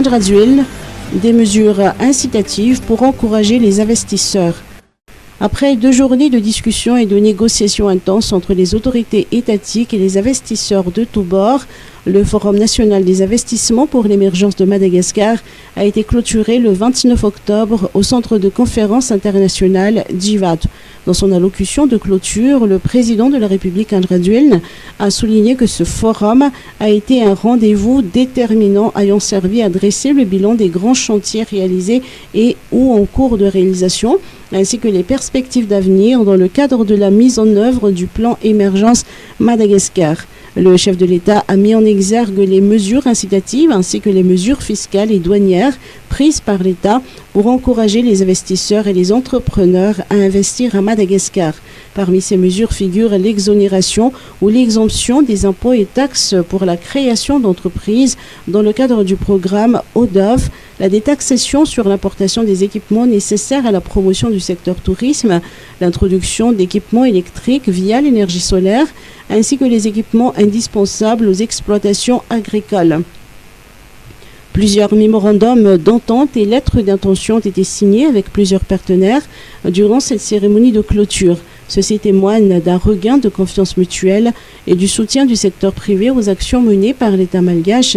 Andradzuel des mesures incitatives pour encourager les investisseurs. Après 2 journées de discussions et de négociations intenses entre les autorités étatiques et les investisseurs de tous bords, le Forum national des investissements pour l'émergence de Madagascar a été clôturé le 29 octobre au centre de conférence internationale d'Ivat. Dans son allocution de clôture, le président de la République Andradzuel a souligné que ce forum a été un rendez-vous déterminant ayant servi à dresser le bilan des grands chantiers réalisés et ou en cours de réalisation, ainsi que les perspectives d'avenir dans le cadre de la mise en œuvre du plan Émergence Madagascar. Le chef de l'État a mis en exergue les mesures incitatives ainsi que les mesures fiscales et douanières prises par l'État pour encourager les investisseurs et les entrepreneurs à investir à Madagascar. Parmi ces mesures figurent l'exonération ou l'exemption des impôts et taxes pour la création d'entreprises dans le cadre du programme ODOF, la détaxation sur l'importation des équipements nécessaires à la promotion du secteur tourisme, l'introduction d'équipements électriques via l'énergie solaire, ainsi que les équipements indispensables aux exploitations agricoles. Plusieurs mémorandums d'entente et lettres d'intention ont été signés avec plusieurs partenaires durant cette cérémonie de clôture. Ceci témoigne d'un regain de confiance mutuelle et du soutien du secteur privé aux actions menées par l'État malgache.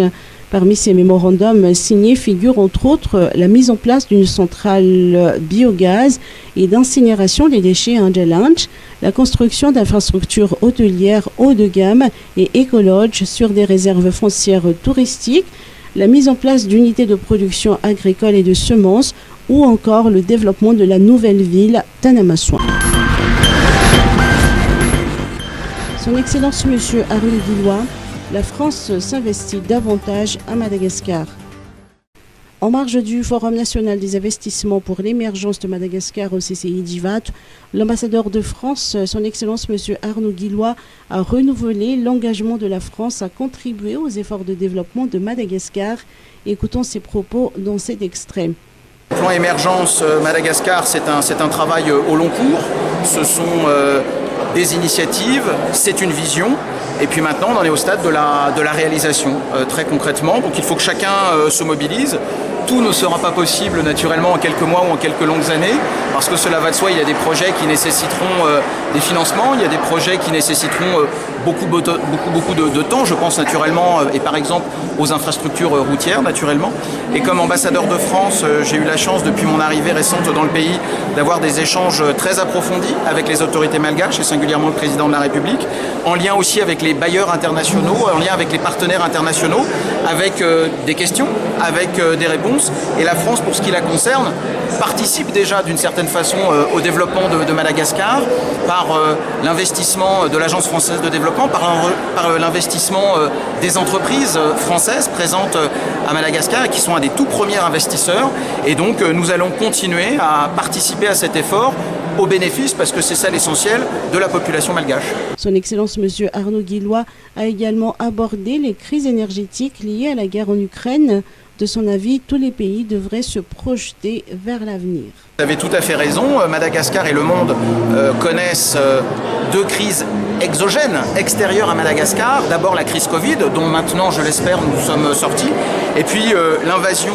Parmi ces mémorandums signés figure entre autres la mise en place d'une centrale biogaz et d'incinération des déchets à Angelange, la construction d'infrastructures hôtelières haut de gamme et écologes sur des réserves foncières touristiques, la mise en place d'unités de production agricole et de semences ou encore le développement de la nouvelle ville Tanamasoin. Son Excellence Monsieur Arnaud Guillois, la France s'investit davantage à Madagascar. En marge du Forum national des investissements pour l'émergence de Madagascar au CCI d'Ivat, l'ambassadeur de France, son Excellence M. Arnaud Guillois, a renouvelé l'engagement de la France à contribuer aux efforts de développement de Madagascar. Écoutons ses propos dans cet extrait. Le plan émergence Madagascar, c'est un travail au long cours. Ce sont des initiatives, c'est une vision. Et puis maintenant, on en est au stade de la réalisation, très concrètement. Donc il faut que chacun se mobilise. Tout ne sera pas possible naturellement en quelques mois ou en quelques longues années, parce que cela va de soi, il y a des projets qui nécessiteront des financements, il y a des projets qui nécessiteront beaucoup de temps, je pense naturellement, et par exemple aux infrastructures routières naturellement. Et comme ambassadeur de France, j'ai eu la chance depuis mon arrivée récente dans le pays d'avoir des échanges très approfondis avec les autorités malgaches et singulièrement le président de la République, en lien aussi avec les bailleurs internationaux, en lien avec les partenaires internationaux, avec des questions, avec des réponses. Et la France, pour ce qui la concerne, participe déjà d'une certaine façon au développement de Madagascar par l'investissement de l'Agence française de développement, par l'investissement des entreprises françaises présentes à Madagascar et qui sont un des tout premiers investisseurs. Et donc nous allons continuer à participer à cet effort au bénéfice, parce que c'est ça l'essentiel, de la population malgache. Son Excellence M. Arnaud Guillois a également abordé les crises énergétiques liées à la guerre en Ukraine. De son avis, tous les pays devraient se projeter vers l'avenir. Vous avez tout à fait raison. Madagascar et le monde connaissent 2 crises exogènes, extérieures à Madagascar. D'abord la crise Covid, dont maintenant, je l'espère, nous sommes sortis. Et puis l'invasion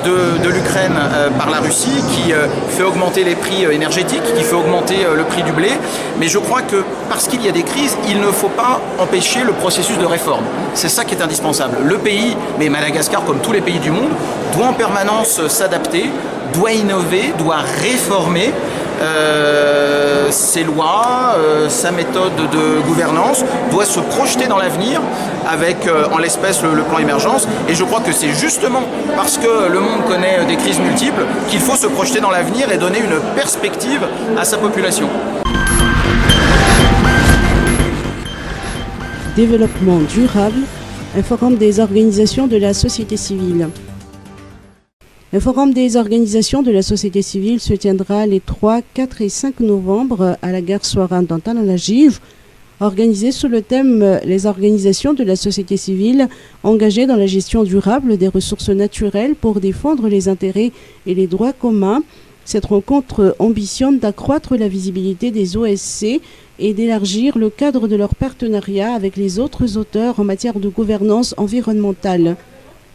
de l'Ukraine par la Russie qui fait augmenter les prix énergétiques, qui fait augmenter le prix du blé. Mais je crois que parce qu'il y a des crises, il ne faut pas empêcher le processus de réforme. C'est ça qui est indispensable. Le pays, mais Madagascar comme tous les pays du monde, doit en permanence s'adapter, doit innover, doit réformer ses lois, sa méthode de gouvernance, doit se projeter dans l'avenir avec, en l'espèce, le plan émergence. Et je crois que c'est justement parce que le monde connaît des crises multiples qu'il faut se projeter dans l'avenir et donner une perspective à sa population. Développement durable, un forum des organisations de la société civile. Le forum des organisations de la société civile se tiendra les 3, 4 et 5 novembre à la gare Soaran d'Antananarivo, organisé sous le thème « Les organisations de la société civile engagées dans la gestion durable des ressources naturelles pour défendre les intérêts et les droits communs ». Cette rencontre ambitionne d'accroître la visibilité des OSC et d'élargir le cadre de leur partenariat avec les autres auteurs en matière de gouvernance environnementale.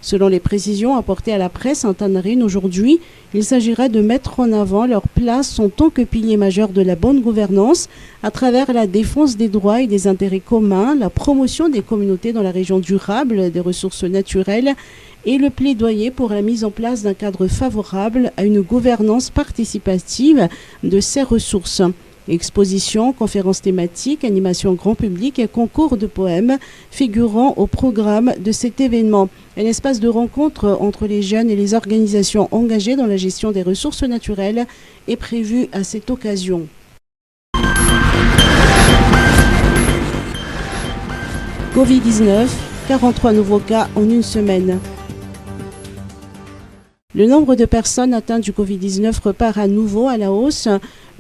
Selon les précisions apportées à la presse en Tanarine aujourd'hui, il s'agira de mettre en avant leur place en tant que pilier majeur de la bonne gouvernance à travers la défense des droits et des intérêts communs, la promotion des communautés dans la région durable des ressources naturelles et le plaidoyer pour la mise en place d'un cadre favorable à une gouvernance participative de ces ressources. Expositions, conférences thématiques, animations grand public et concours de poèmes figurant au programme de cet événement. Un espace de rencontre entre les jeunes et les organisations engagées dans la gestion des ressources naturelles est prévu à cette occasion. Covid-19, 43 nouveaux cas en une semaine. Le nombre de personnes atteintes du Covid-19 repart à nouveau à la hausse.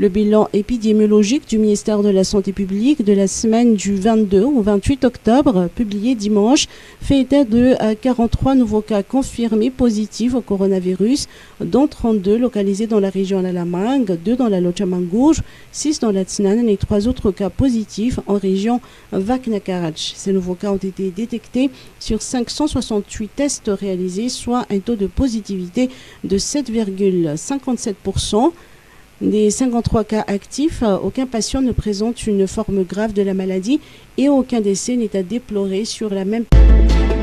Le bilan épidémiologique du ministère de la Santé publique de la semaine du 22 au 28 octobre, publié dimanche, fait état de 43 nouveaux cas confirmés positifs au coronavirus, dont 32 localisés dans la région Lalamang, 2 dans la Lotchamanguj, 6 dans la Tsnanan et 3 autres cas positifs en région Vaknakarach. Ces nouveaux cas ont été détectés sur 568 tests réalisés, soit un taux de positivité de 7,57%. Des 53 cas actifs, aucun patient ne présente une forme grave de la maladie et aucun décès n'est à déplorer sur la même période.